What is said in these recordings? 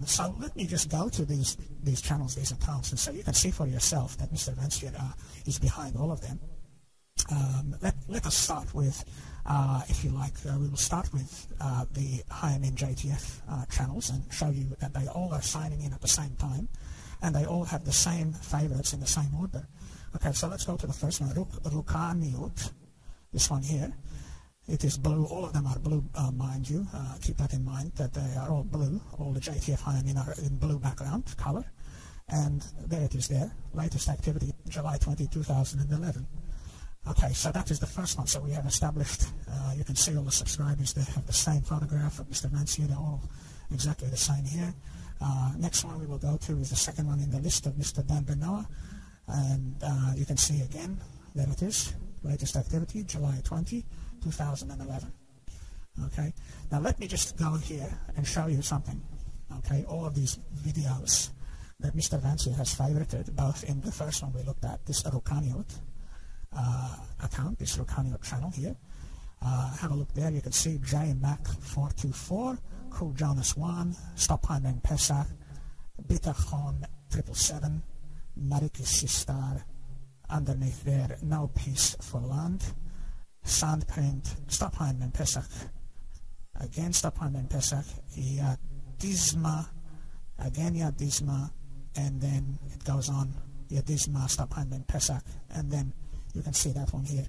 So let me just go to these channels, these accounts, and so you can see for yourself that Mr. Vancier is behind all of them. Let us start with, if you like, we will start with the Anti-JTF channels and show you that they all are signing in at the same time, and they all have the same favorites in the same order. Okay, so let's go to the first one, Rukaniut, this one here. It is blue. All of them are blue, mind you. Keep that in mind, that they are all blue. All the JTF Hayamin are in blue background color. And there it is there. Latest activity, July 20, 2011. Okay, so that is the first one. So we have established, you can see all the subscribers. They have the same photograph of Mr. Vancier. They're all exactly the same here. Next one we will go to is the second one in the list of Mr. Ben-Gurion. And you can see again, there it is. Latest activity, July 20, 2011. Okay, now let me just go here and show you something. Okay, all of these videos that Mr. Vancier has favorited, both in the first one we looked at, this Rukaniut account, this Rukaniut channel here. Have a look there. You can see JMac424, Cool Jonas 1, Chaim Ben Pesach, Bitachon 777, Mariki Sistar. Underneath there, No Peace for Land, Sandprint, Chaim Ben Pesach, again Chaim Ben Pesach, Yadizma, again Yadizma, and then it goes on, Yadizma, Chaim Ben Pesach, and then you can see that one here.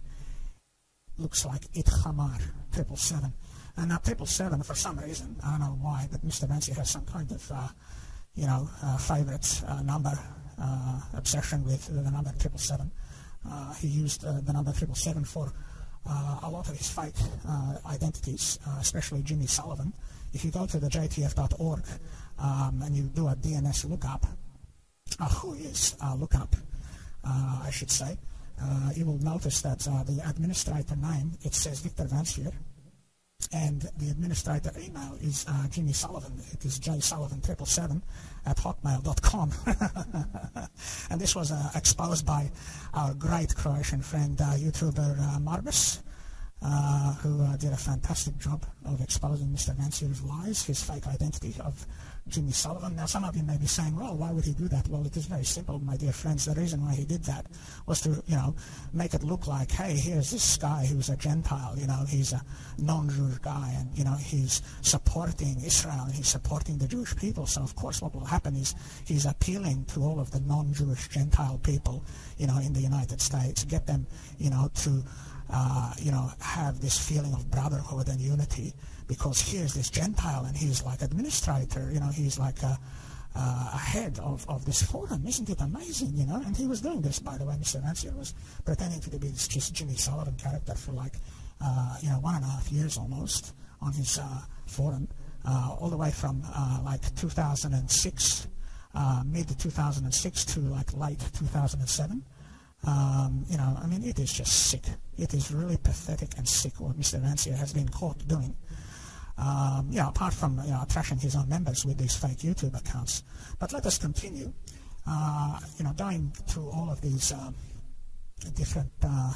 Looks like Itchamar 777. And now 777, for some reason, I don't know why, but Mr. Vancier has some kind of, favorite number. Obsession with the number 777. He used the number 777 for a lot of his fake identities, especially Jimmy Sullivan. If you go to the JTF.org and you do a DNS lookup, lookup, I should say, you will notice that the administrator name, it says Victor Vancier, and the administrator email is Jimmy Sullivan. It is jsullivan777@hotmail.com. And this was exposed by our great Croatian friend, YouTuber Marbus, who did a fantastic job of exposing Mr. Vancier's lies, his fake identity of Jimmy Sullivan. Now, some of you may be saying, well, why would he do that? Well, it is very simple, my dear friends. The reason why he did that was to, make it look like, hey, here's this guy who's a Gentile, he's a non-Jewish guy, and, he's supporting Israel, and he's supporting the Jewish people. So, of course, what will happen is he's appealing to all of the non-Jewish Gentile people, in the United States, get them, to have this feeling of brotherhood and unity, because here's this Gentile and he's like administrator, he's like a head of this forum. Isn't it amazing, And he was doing this, by the way. Mr. Vancier was pretending to be this Jimmy Sullivan character for like, 1.5 years almost on his forum, all the way from like 2006, mid-2006 to like late 2007. It is just sick. It is really pathetic and sick what Mr. Vancier has been caught doing. Apart from trashing his own members with these fake YouTube accounts. But let us continue. Going through all of these different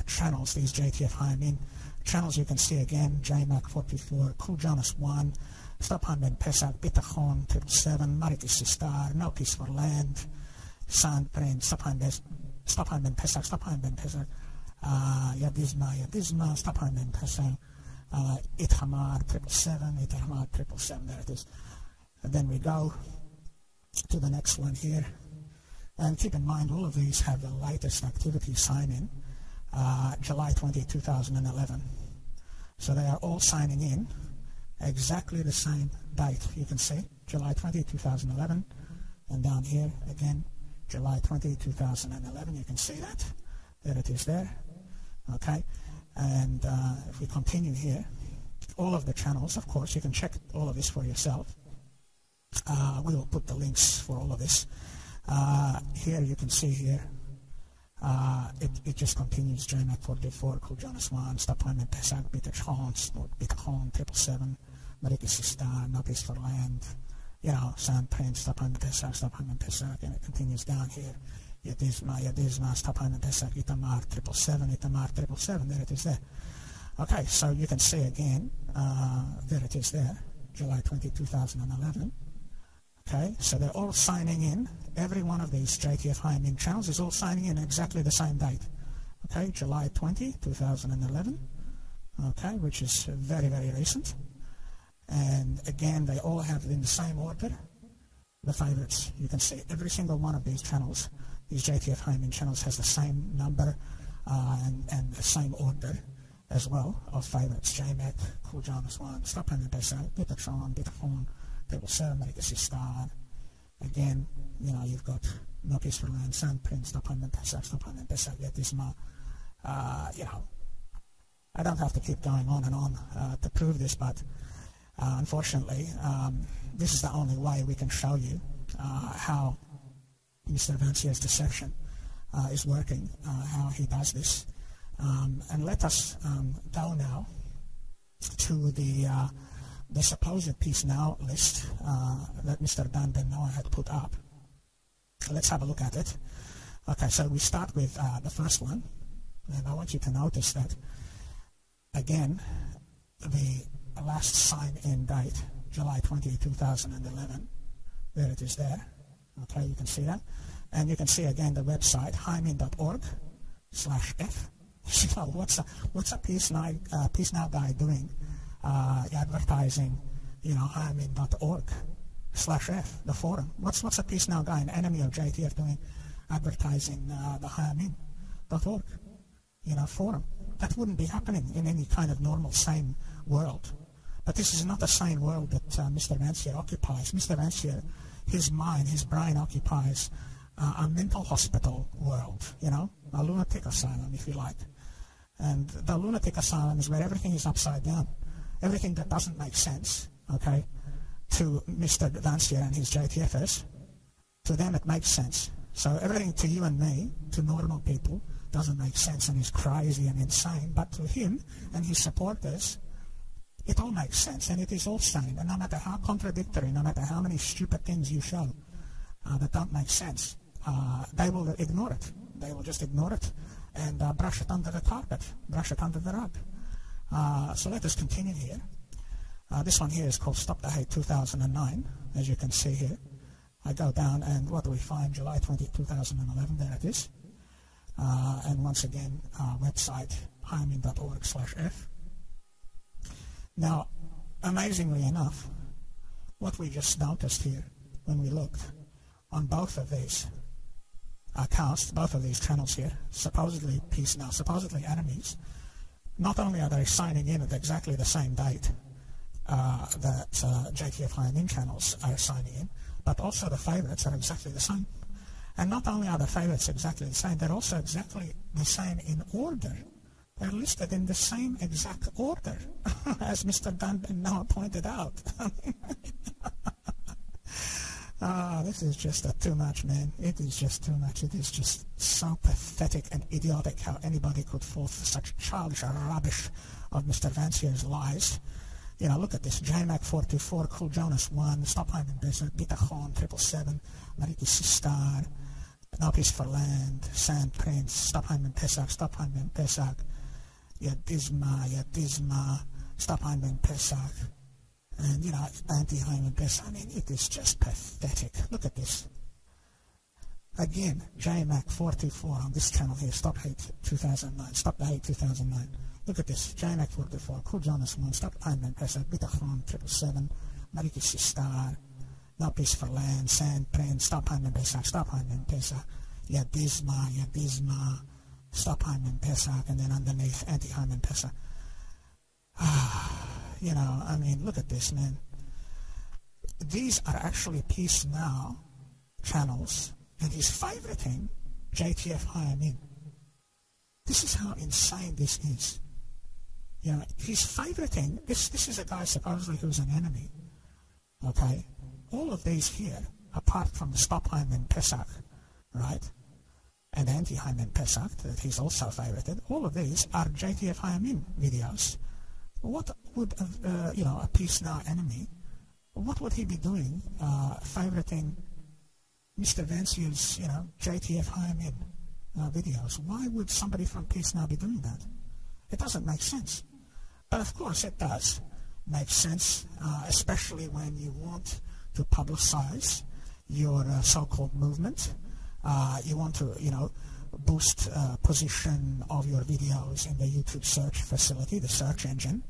channels, these JTF Hayamin channels, you can see again JMac44, Cool Jonas 1, Chaim Ben Pesach, Bitachon 777, Mariki Sistar, No Peace for Land, Sandprint, Chaim Ben Pesach, Yadizma, Chaim Ben Pesach, Ithamar 777, there it is. And then we go to the next one here. And keep in mind, all of these have the latest activity sign-in, July 20, 2011. So they are all signing in exactly the same date. You can see July 20, 2011. And down here, again, July 20, 2011. You can see that. There it is there. Okay. And if we continue here, all of the channels, of course, you can check all of this for yourself. We will put the links for all of this. Here you can see here, it just continues. JMac44, Cool Jonas 1, Chaim Ben Pesach, Bitachon 777, Mariki Sistar, No Peace for Land, Sandprint, Chaim Ben Pesach, and it continues down here. Yadizma, Chaim Ben Pesach, Itamar 777, there it is there. Okay, so you can see again, there it is there, July 20, 2011. Okay, so they're all signing in. Every one of these JTF Chaim Ben channels is all signing in exactly the same date. Okay, July 20, 2011. Okay, which is very, very recent. And again, they all have in the same order the favorites. You can see every single one of these channels, these JTF Chaim Ben channels, has the same number and the same order as well of favorites. JMAC, Cool Jonas 1, Stop Chaim Ben Pesach, Bitachon, Bitachon, Table 7, Make a Star. Again, you know, you've got No Peace for Land, Sand Prince, Stop Chaim Ben Pesach, Stop Chaim Ben Pesach, Yetisma. You know, I don't have to keep going on and on to prove this, but unfortunately, this is the only way we can show you how Mr. Vancier's deception is working, how he does this. And let us go now to the supposed Peace Now list that Mr. Dan Ben Noah had put up. Let's have a look at it. Okay, so we start with the first one, and I want you to notice that, again, the last sign-in date, July 20, 2011, there it is there. Okay, you can see that. And you can see again the website, heimin.org/f. So what's a Peace Now guy doing? Advertising, you know, heimin.org/f, the forum. What's a Peace Now guy, an enemy of JTF, doing advertising the heimin.org, you know, forum? That wouldn't be happening in any kind of normal, sane world. But this is not the sane world that Mr. Vancier occupies. Mr. Vancier, his mind, his brain occupies a mental hospital world, you know, a lunatic asylum, if you like. And the lunatic asylum is where everything is upside down. Everything that doesn't make sense, okay, to Mr. Vancier and his JTFers, to them it makes sense. So everything to you and me, to normal people, doesn't make sense and is crazy and insane. But to him and his supporters, it all makes sense and it is all sane. And no matter how contradictory, no matter how many stupid things you show that don't make sense, they will ignore it. They will just ignore it and brush it under the carpet, brush it under the rug. So let us continue here. This one here is called Stop the Hate 2009, as you can see here. I go down and what do we find? July 20, 2011, there it is. And once again, website, heimin.org/f. Now, amazingly enough, what we just noticed here when we looked on both of these accounts, both of these channels here, supposedly Peace Now, supposedly enemies, not only are they signing in at exactly the same date that JTF Chaim Ben channels are signing in, but also the favorites are exactly the same. And not only are the favorites exactly the same, they're also exactly the same in order. They're listed in the same exact order, as Mr. Dan Ben Noah pointed out. This is just too much, man. It is just too much. It is just so pathetic and idiotic how anybody could fall for such childish rubbish of Mr. Vancier's lies. You know, look at this. JMAC 424, Cool Jonas 1, Stop Chaim Ben Pesach, Bitachon 777, Mariki Sistar, No Peace for Land, Sand Prince, Stop Chaim Ben Pesach, Stop Chaim Ben Pesach, Yadizma, Stop Chaim Ben Pesach, and, you know, Anti-JTF. I mean, it is just pathetic. Look at this. Again, JMAC 424 on this channel here, Stop Hate 2009, Stop the Hate 2009. Look at this, JMAC 424, Cool Jonas 1, Stop Chaim Ben Pesach, Bitachon 777, Mariki Sistar, No Peace for Land, Sand Prince, Stop Chaim Ben Pesach, Stop Chaim Ben Pesach, Yadizma, Stop Chaim Ben Pesach, and then underneath Anti-JTF. You know, I mean, look at this, man. These are actually Peace Now channels, and he's favoriting JTF Chaim Ben. This is how insane this is. You know, he's favoriting, this is a guy supposedly who's an enemy, okay? All of these here, apart from the Stop Chaim Ben Pesach, right, and Anti-JTF that he's also favorited, all of these are JTF Chaim Ben videos. What would, you know, a Peace Now enemy, what would he be doing favoriting Mr. Vancier's, you know, JTF Chaim Ben videos? Why would somebody from Peace Now be doing that? It doesn't make sense. But of course it does make sense, especially when you want to publicize your so-called movement. You want to, boost position of your videos in the YouTube search facility, the search engine.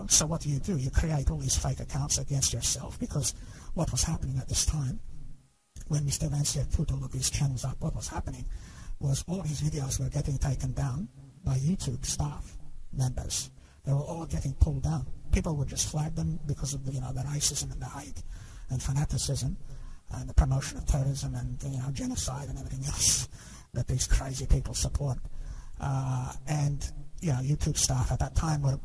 So what do? You create all these fake accounts against yourself, because what was happening at this time, when Mr. Vancier put all of these channels up, what was happening was all of his videos were getting taken down by YouTube staff members. They were all getting pulled down. People would just flag them because of the racism and the hate and fanaticism and the promotion of terrorism and genocide and everything else that these crazy people support. And YouTube staff at that time were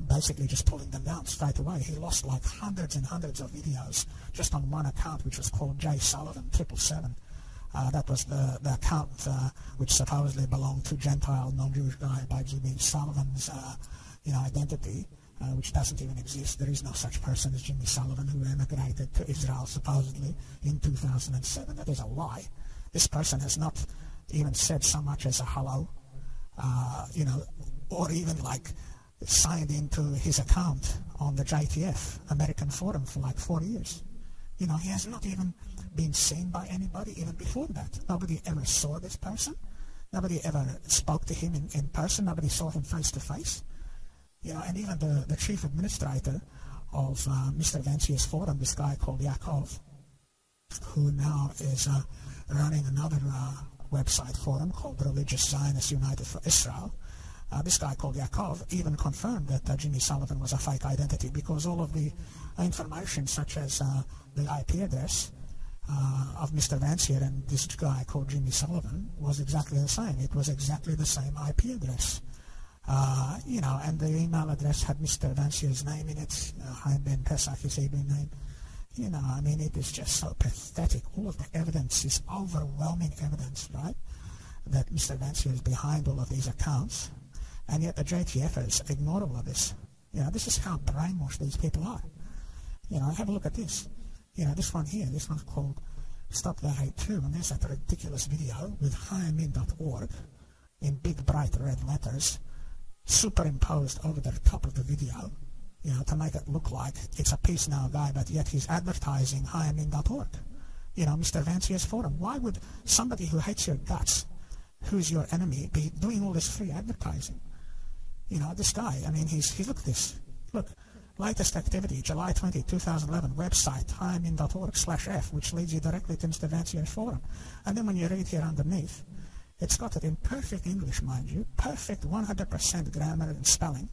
basically just pulling them down straight away. He lost like hundreds and hundreds of videos just on one account, which was called J Sullivan 777. That was the account which supposedly belonged to Gentile non-Jewish guy by Jimmy Sullivan's identity, which doesn't even exist. There is no such person as Jimmy Sullivan, who emigrated to Israel supposedly in 2007. That is a lie. This person has not even said so much as a hello, or even like signed into his account on the JTF American forum for like 4 years. He has not even been seen by anybody even before that. Nobody ever saw this person. Nobody ever spoke to him in person. Nobody saw him face to face. And even the chief administrator of Mr. Vancier's forum, this guy called Yaakov, who now is running another website forum called Religious Zionists United for Israel. This guy called Yaakov even confirmed that Jimmy Sullivan was a fake identity, because all of the information, such as the IP address of Mr. Vancier and this guy called Jimmy Sullivan, was exactly the same. It was exactly the same IP address. And the email address had Mr. Vancier's name in it, Chaim Ben Pesach, his Hebrew name. It is just so pathetic. All of the evidence is overwhelming evidence, right, that Mr. Vancier is behind all of these accounts. And yet the JTFers ignore all of this. This is how brainwashed these people are. Have a look at this. This one here, this one's called Stop the Hate Too, and there's that ridiculous video with HaimBen.org in big bright red letters, superimposed over the top of the video, to make it look like it's a Peace Now guy, but yet he's advertising HaimBen.org. Mr. Vancier's forum. Why would somebody who hates your guts, who's your enemy, be doing all this free advertising? This guy, he's look at this. Look, latest activity, July 20, 2011, website, HaimBen.org/F, which leads you directly to Mr. Vancier's forum. And then when you read here underneath, it's got it in perfect English, mind you, perfect 100% grammar and spelling.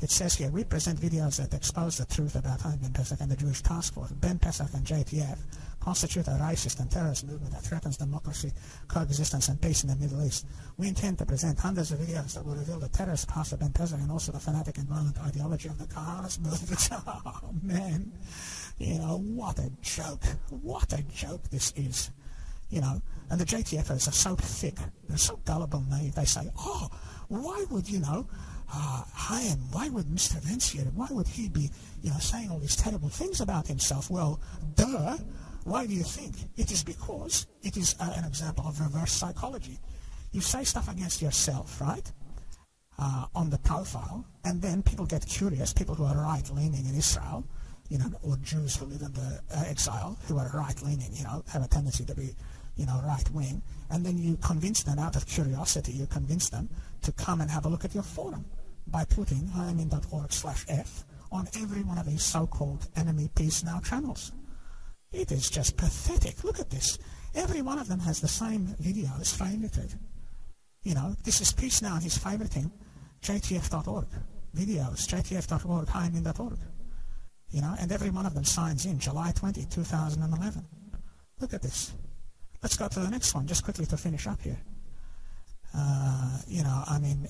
It says here, we present videos that expose the truth about Chaim Ben Pesach and the Jewish Task Force. Ben Pesach and JTF constitute a racist and terrorist movement that threatens democracy, coexistence, and peace in the Middle East. We intend to present hundreds of videos that will reveal the terrorist past of Ben Pesach and also the fanatic and violent ideology of the Kahanas movement. Oh, man. What a joke. What a joke this is. And the JTFers are so thick. They're so gullible, naive. They say, oh, why would, Chaim, why would Mr. Vancier, why would he be, saying all these terrible things about himself? Well, duh. Why do you think? It is because it is an example of reverse psychology. You say stuff against yourself, right, on the profile, and then people get curious, people who are right-leaning in Israel, or Jews who live in the exile, who are right-leaning, have a tendency to be, right-wing, and then you convince them out of curiosity, you convince them to come and have a look at your forum by putting HaimBen.org/F on every one of these so-called enemy Peace Now channels. It is just pathetic. Look at this. Every one of them has the same videos favorited. This is Peace Now and he's favoriting JTF.org videos, JTF.org, HaimBen.org. And every one of them signs in July 20, 2011. Look at this. Let's go to the next one, just quickly to finish up here.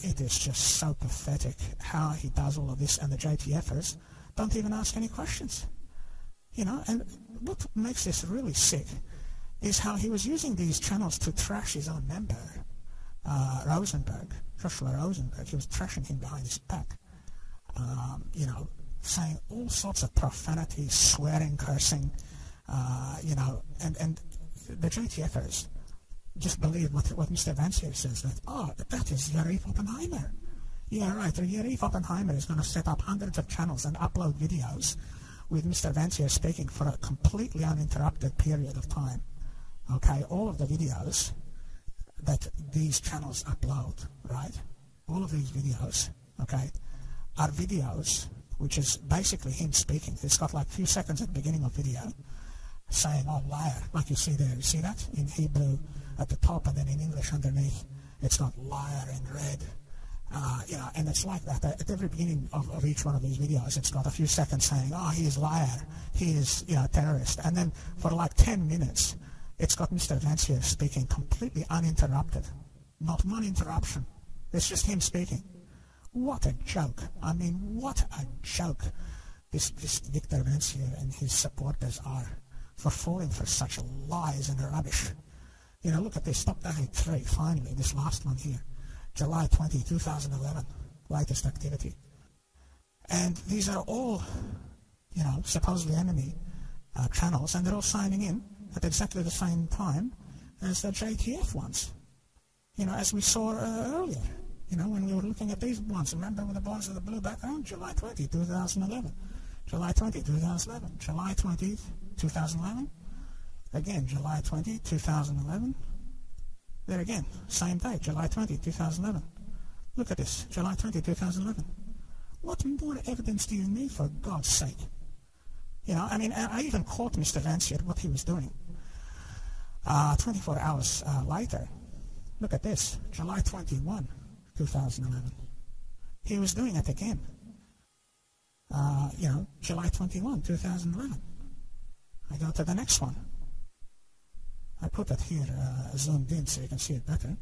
It is just so pathetic how he does all of this, and the JTFers don't even ask any questions. And what makes this really sick is how he was using these channels to trash his own member, Rosenberg, Joshua Rosenberg. He was trashing him behind his back, saying all sorts of profanity, swearing, cursing, and the JTFers just believe what Mr. Vancier says, that, that is Yarif Oppenheimer. Yeah, right, Yarif Oppenheimer is going to set up hundreds of channels and upload videos with Mr. Vancier speaking for a completely uninterrupted period of time. Okay, all of the videos that these channels upload, right? All of these videos, okay, are videos which is basically him speaking. It's got like a few seconds at the beginning of video saying, oh, liar, like you see there. You see that? In Hebrew at the top, and then in English underneath, it's got liar in red. You know, and it's like that. At every beginning of each one of these videos, it's got a few seconds saying, oh, he is liar, he is, you know, terrorist. And then for like 10 minutes, it's got Mr. Vancier speaking completely uninterrupted. Not one interruption. It's just him speaking. What a joke. I mean, what a joke this Victor Vancier and his supporters are for falling for such lies and rubbish. You know, look at this. Stop the Hate 3, finally, this last one here. July 20, 2011, latest activity. And these are all, you know, supposedly enemy channels, and they're all signing in at exactly the same time as the JTF ones. You know, as we saw earlier. You know, when we were looking at these ones, remember with the bars of the blue background? July 20, 2011. July 20, 2011. July 20, 2011. Again, July 20, 2011. There again, same date, July 20, 2011. Look at this, July 20, 2011. What more evidence do you need, for God's sake? You know, I mean, I even caught Mr. Vancier what he was doing. 24 hours later, look at this, July 21, 2011. He was doing it again. You know, July 21, 2011. I go to the next one. I put it here zoomed in so you can see it better.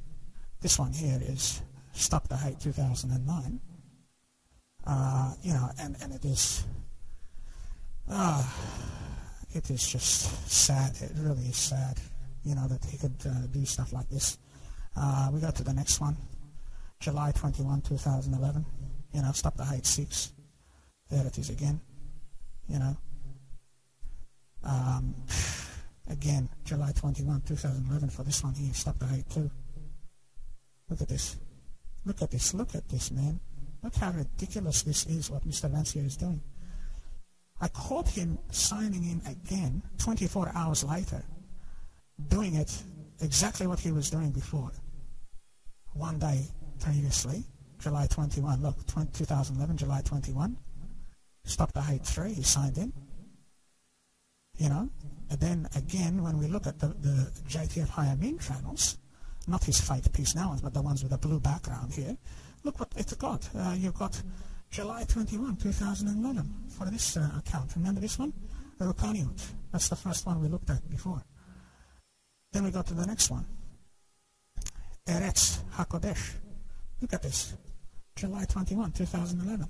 This one here is Stop the Hate 2009. You know, and it is just sad. It really is sad, you know, that he could do stuff like this. We go to the next one. July 21, 2011, you know, Stop the Hate 6. There it is again, you know. Again, July 21, 2011 for this one here, Stop the Hate 2. Look at this. Look at this. Look at this, man. Look how ridiculous this is, what Mr. Vancier is doing. I caught him signing in again 24 hours later, doing it exactly what he was doing before. One day previously, July 21, look, 2011, July 21, Stop the Hate 3, he signed in. You know, and then again, when we look at the JTF Chaim channels, not his fake Peace Now ones, but the ones with a blue background here, look what it's got. You've got July 21, 2011 for this account. Remember this one? Rukaniut. That's the first one we looked at before. Then we go to the next one. Eretz HaKodesh. Look at this. July 21, 2011.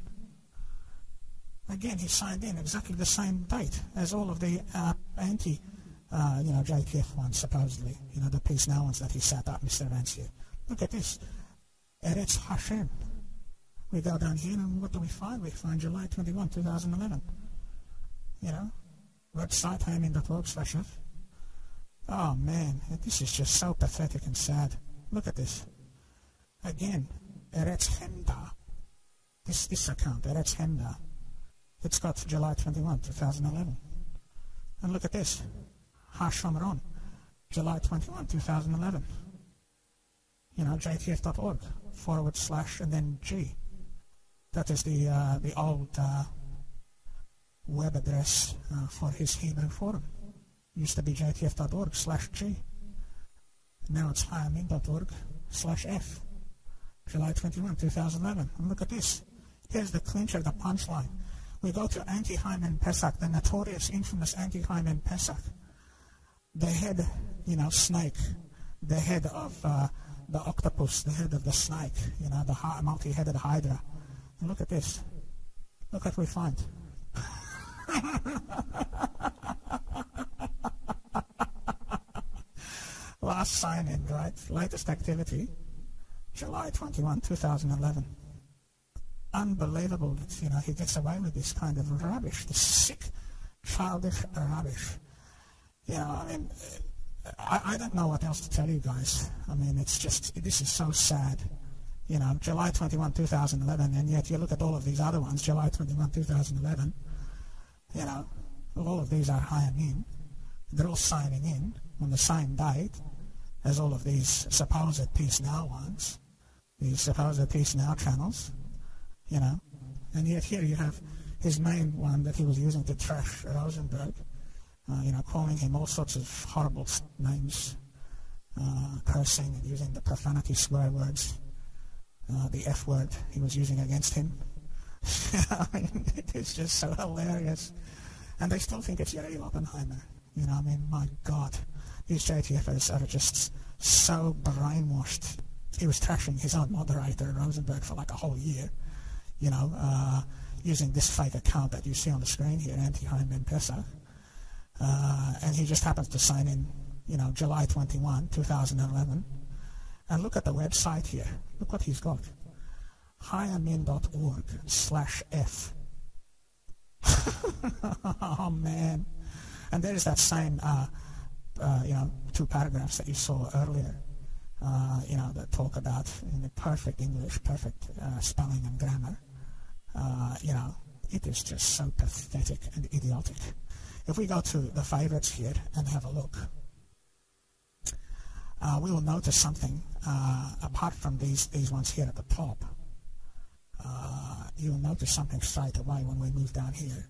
Again, he signed in exactly the same date as all of the JTF ones, supposedly. You know, the Peace Now ones that he set up, Mr. Vancier. Look at this. Eretz Hashem. We go down here, and what do we find? We find July 21, 2011. You know, website, HaimBen.org/F. Oh, man, this is just so pathetic and sad. Look at this. Again, Eretz Hemda. This account, Eretz Hemda. It's got July 21, 2011. And look at this. HaShomron, July 21, 2011. You know, JTF.org / and then G. That is the old web address for his Hebrew forum. Used to be JTF.org /G. Now it's HaimBen.org /F. July 21, 2011. And look at this. Here's the clincher, the punchline. We go to Anti-JTF, the notorious, infamous Anti-JTF. The head, you know, snake. The head of the octopus, the head of the snake, you know, the multi-headed hydra. And look at this. Look what we find. Last sign-in, right? Latest activity. July 21, 2011. Unbelievable that, you know, he gets away with this kind of rubbish, this sick, childish rubbish. You know, I mean, I don't know what else to tell you guys. I mean, it's just, this is so sad. You know, July 21, 2011, and yet you look at all of these other ones, July 21, 2011, You know, all of these are Chaim. They're all signing in on the same date as all of these supposed Peace Now ones, these supposed Peace Now channels, you know. And yet here you have his main one that he was using to trash Rosenberg, you know, calling him all sorts of horrible names, cursing and using the profanity swear words, the F word he was using against him. I mean, it is just so hilarious. And they still think it's Yuri Oppenheimer. You know, I mean, my God, these JTFers are just so brainwashed. He was trashing his own moderator, Rosenberg, for like a whole year, you know, using this fake account that you see on the screen here, Anti-JTF. And he just happens to sign in, you know, July 21, 2011. And look at the website here. Look what he's got. Chaimben.org/F. Oh, man. And there's that same, you know, 2 paragraphs that you saw earlier, you know, that talk about in the perfect English, perfect spelling and grammar. You know, it is just so pathetic and idiotic. If we go to the favorites here and have a look, we will notice something apart from these ones here at the top. You will notice something straight away when we move down here.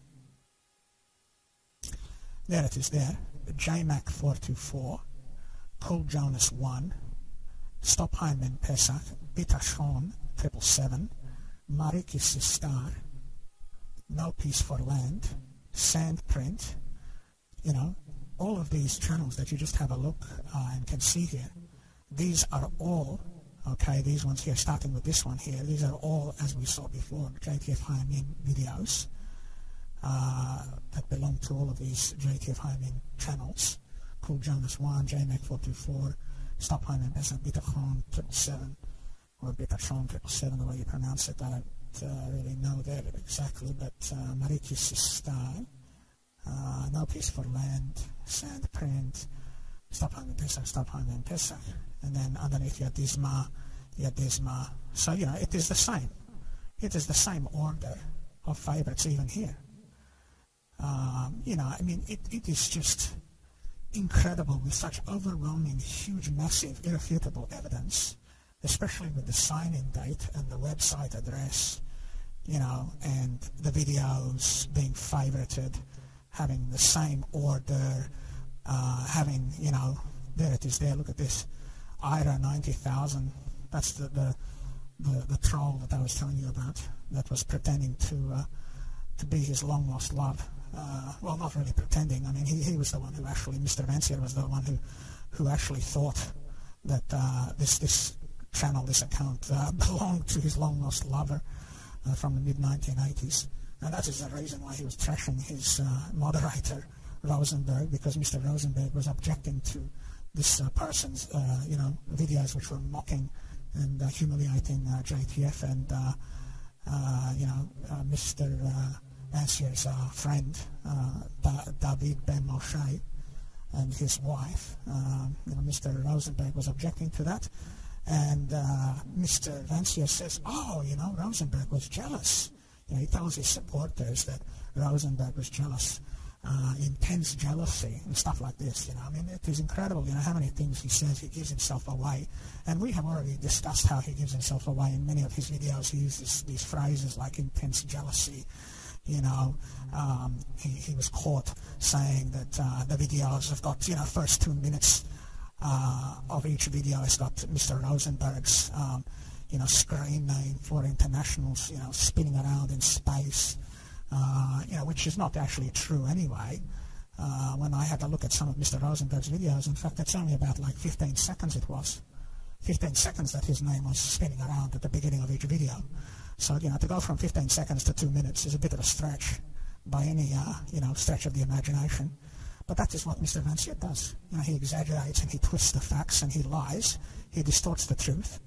There it is there. JMac424, Cool Jonas 1, Stop Chaim Ben Pesach, Bitachon 777, Marikis Star, No Peace for Land, Sandprint, you know, all of these channels that you just have a look and can see here. These are all, okay, these ones here, starting with this one here, these are all, as we saw before, JTF Chaim videos that belong to all of these JTF Chaim channels. Cool Jonas 1, JMac424, Stop Chaim Ben Pesach, Bitachon 777, or Bitachon 777, the way you pronounce it. I don't really know that exactly, but Marikis Star, No Peace for Land, Sandprint, Stop Chaim Ben Pesach, Stop Chaim Ben Pesach, and then underneath you have Disma, So, you know, it is the same. It is the same order of favorites even here. You know, I mean, it is just incredible with such overwhelming, huge, massive, irrefutable evidence, especially with the sign-in date and the website address, you know, and the videos being favorited, having the same order, having, you know, there it is there, look at this, Ira 90,000, that's the troll that I was telling you about, that was pretending to be his long-lost love. Well, not really pretending. I mean, he was the one who actually, Mr. Vancier was the one who actually thought that this channel, this account, belonged to his long-lost lover from the mid-1980s. And that is the reason why he was trashing his moderator, Rosenberg, because Mr. Rosenberg was objecting to this person's, you know, videos which were mocking and humiliating JTF and, you know, Mr. Vancier's friend, David Ben Moshe, and his wife. You know, Mr. Rosenberg was objecting to that. And Mr. Vancier says, oh, you know, Rosenberg was jealous. You know, he tells his supporters that Rosenberg was jealous, intense jealousy and stuff like this. You know, I mean, it is incredible, you know, how many things he says. He gives himself away. And we have already discussed how he gives himself away in many of his videos. He uses these phrases like intense jealousy. You know, he was caught saying that the videos have got, you know, first 2 minutes of each video has got Mr. Rosenberg's, you know, screen name for internationals, you know, spinning around in space, you know, which is not actually true anyway. When I had a look at some of Mr. Rosenberg's videos, in fact, it's only about like 15 seconds it was. 15 seconds that his name was spinning around at the beginning of each video. So, you know, to go from 15 seconds to 2 minutes is a bit of a stretch by any, you know, stretch of the imagination. But that is what Mr. Vancier does. You know, he exaggerates and he twists the facts and he lies. He distorts the truth.